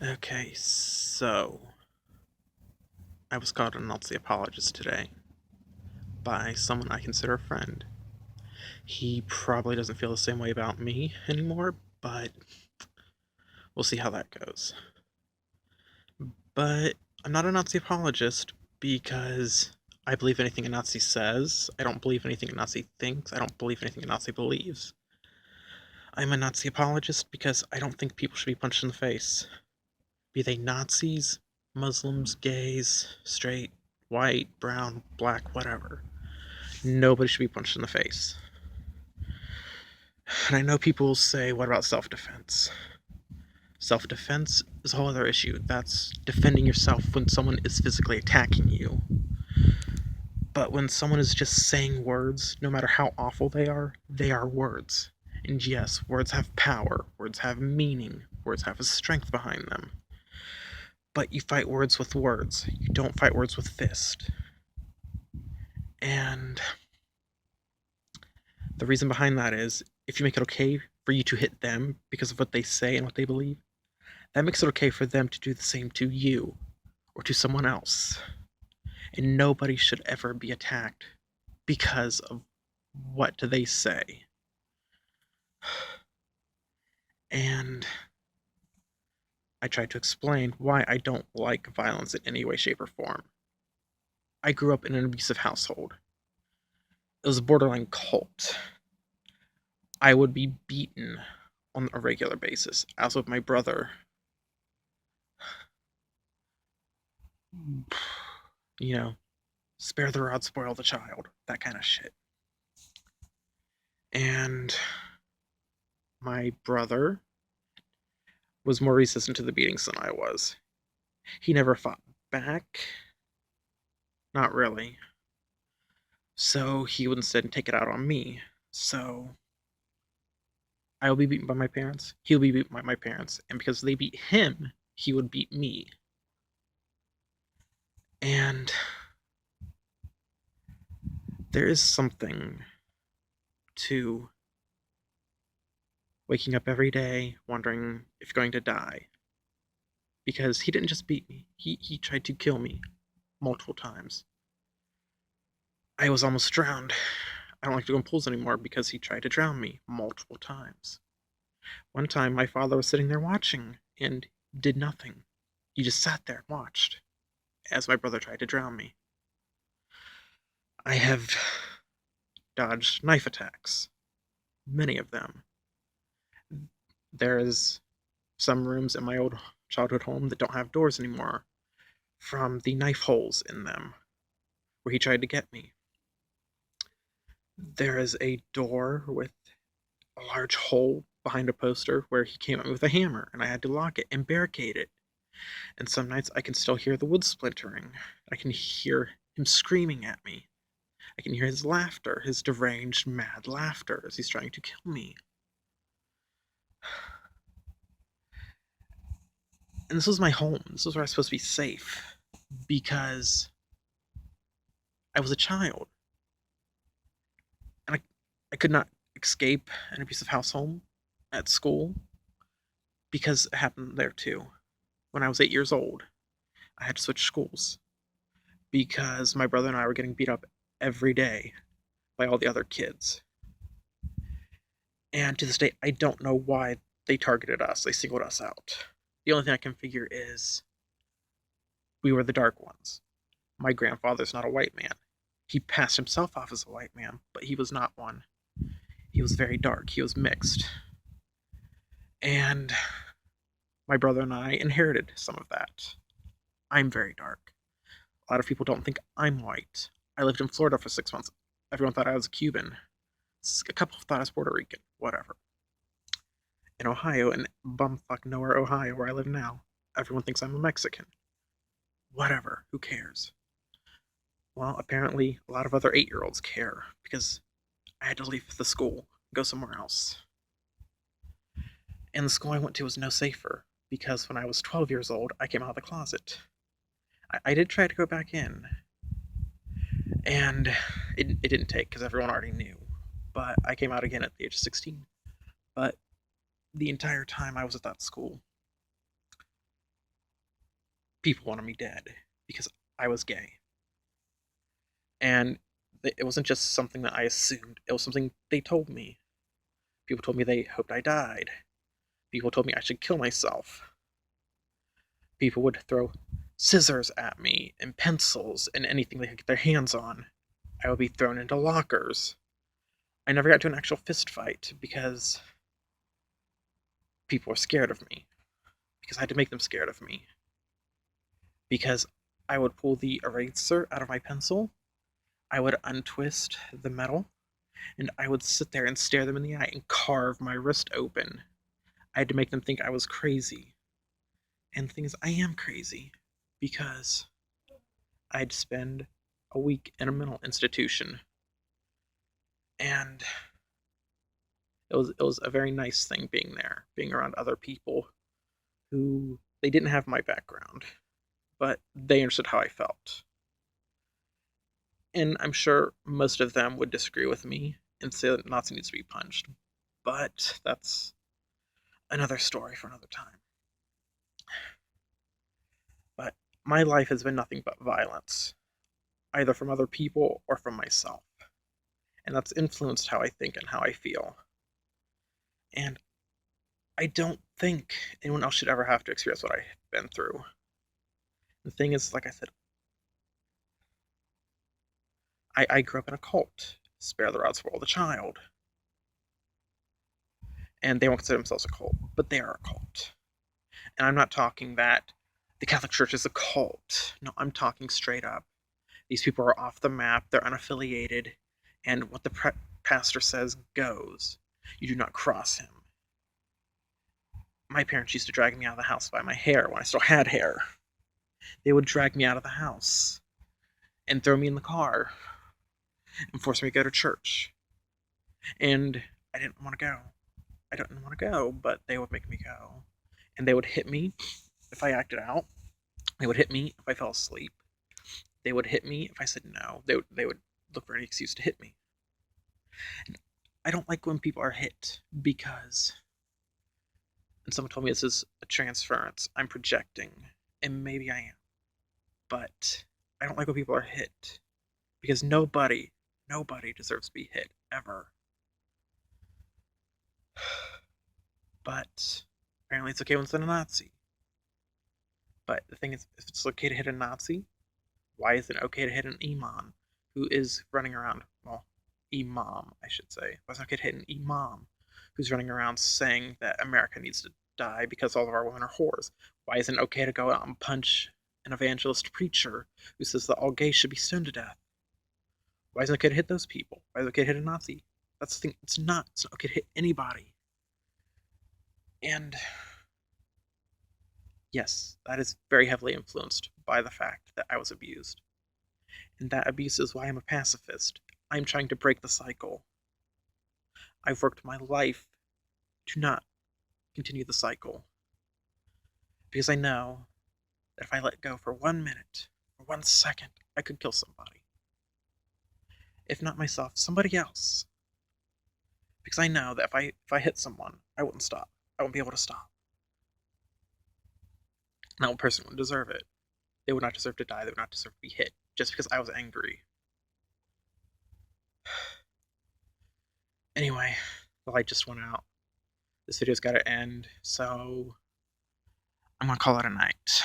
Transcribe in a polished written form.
Okay, so I was called a Nazi apologist today by someone I consider a friend. He probably doesn't feel the same way about me anymore, but we'll see how that goes. But I'm not a Nazi apologist because I believe anything a Nazi says. I don't believe anything a Nazi thinks. I don't believe anything a Nazi believes. I'm a Nazi apologist because I don't think people should be punched in the face. Be they Nazis, Muslims, gays, straight, white, brown, black, whatever. Nobody should be punched in the face. And I know people will say, what about self defense? Self defense is a whole other issue. That's defending yourself when someone is physically attacking you. But when someone is just saying words, no matter how awful they are words. And yes, words have power, words have meaning, words have a strength behind them. But you fight words with words, you don't fight words with fist. And the reason behind that is if you make it okay for you to hit them because of what they say and what they believe, that makes it okay for them to do the same to you or to someone else. And nobody should ever be attacked because of what do they say. And I tried to explain why I don't like violence in any way, shape, or form. I grew up in an abusive household. It was a borderline cult. I would be beaten on a regular basis, as with my brother. You know, spare the rod, spoil the child, that kind of shit. And my brother was more resistant to the beatings than I was. He never fought back. Not really. So he would instead take it out on me. So I will be beaten by my parents. He'll be beaten by my parents. And because they beat him, he would beat me. And there is something to waking up every day wondering if you're going to die. Because he didn't just beat me, he tried to kill me multiple times. I was almost drowned. I don't like to go in pools anymore because he tried to drown me multiple times. One time, my father was sitting there watching and did nothing. He just sat there and watched as my brother tried to drown me. I have dodged knife attacks, many of them. There's some rooms in my old childhood home that don't have doors anymore from the knife holes in them where he tried to get me. There is a door with a large hole behind a poster where he came at me with a hammer and I had to lock it and barricade it. And some nights I can still hear the wood splintering. I can hear him screaming at me. I can hear his laughter, his deranged, mad laughter as he's trying to kill me. And this was my home. This was where I was supposed to be safe because I was a child. And I could not escape an abusive household at school because it happened there too. When I was 8 years old, I had to switch schools because my brother and I were getting beat up every day by all the other kids. And to this day, I don't know why they targeted us. They singled us out. The only thing I can figure is we were the dark ones. My grandfather's not a white man. He passed himself off as a white man, but he was not one. He was very dark. He was mixed. And my brother and I inherited some of that. I'm very dark. A lot of people don't think I'm white. I lived in Florida for 6 months. Everyone thought I was a Cuban. A couple thought I was Puerto Rican. Whatever. In Ohio, in bumfuck nowhere, Ohio, where I live now, everyone thinks I'm a Mexican. Whatever. Who cares? Well, apparently, a lot of other 8-year-olds care because I had to leave the school and go somewhere else. And the school I went to was no safer because when I was 12 years old, I came out of the closet. I did try to go back in, and it didn't take because everyone already knew. But I came out again at the age of 16. But the entire time I was at that school, people wanted me dead because I was gay. And it wasn't just something that I assumed, it was something they told me. People told me they hoped I died. People told me I should kill myself. People would throw scissors at me and pencils and anything they could get their hands on. I would be thrown into lockers. I never got to an actual fist fight because people were scared of me. Because I had to make them scared of me. Because I would pull the eraser out of my pencil, I would untwist the metal, and I would sit there and stare them in the eye and carve my wrist open. I had to make them think I was crazy. And the thing is, I am crazy because I'd spend a week in a mental institution. And it was a very nice thing being there, being around other people who they didn't have my background, but they understood how I felt. And I'm sure most of them would disagree with me and say that Nazi needs to be punched. But that's another story for another time. But my life has been nothing but violence, either from other people or from myself. And that's influenced how I think and how I feel. And I don't think anyone else should ever have to experience what I've been through. The thing is, like I said, I grew up in a cult. Spare the rod, spoil the child. And they won't consider themselves a cult, but they are a cult. And I'm not talking that the Catholic Church is a cult. No, I'm talking straight up. These people are off the map, they're unaffiliated, and what the pastor says goes. You do not cross him. My parents used to drag me out of the house by my hair when I still had hair. They would drag me out of the house and throw me in the car and force me to go to church. And I didn't want to go. I didn't want to go, but they would make me go. And they would hit me if I acted out. They would hit me if I fell asleep. They would hit me if I said no. They would look for any excuse to hit me. And I don't like when people are hit because, and someone told me this is a transference, I'm projecting, and maybe I am. But I don't like when people are hit because nobody deserves to be hit ever. But apparently it's okay when it's a Nazi. But the thing is, if it's okay to hit a Nazi, why is it okay to hit an imam who is running around, well, imam, I should say. Why is it okay to hit an imam who's running around saying that America needs to die because all of our women are whores? Why isn't it okay to go out and punch an evangelist preacher who says that all gays should be stoned to death? Why isn't it okay to hit those people? Why is it okay to hit a Nazi? That's the thing. It's not okay to hit anybody. And yes, that is very heavily influenced by the fact that I was abused. And that abuse is why I'm a pacifist. I'm trying to break the cycle. I've worked my life to not continue the cycle. Because I know that if I let go for 1 minute, for 1 second, I could kill somebody. If not myself, somebody else. Because I know that if I hit someone, I wouldn't stop. I wouldn't be able to stop. And that person wouldn't deserve it. They would not deserve to die. They would not deserve to be hit just because I was angry. Anyway, the light just went out. This video's got to end, so I'm gonna call it a night.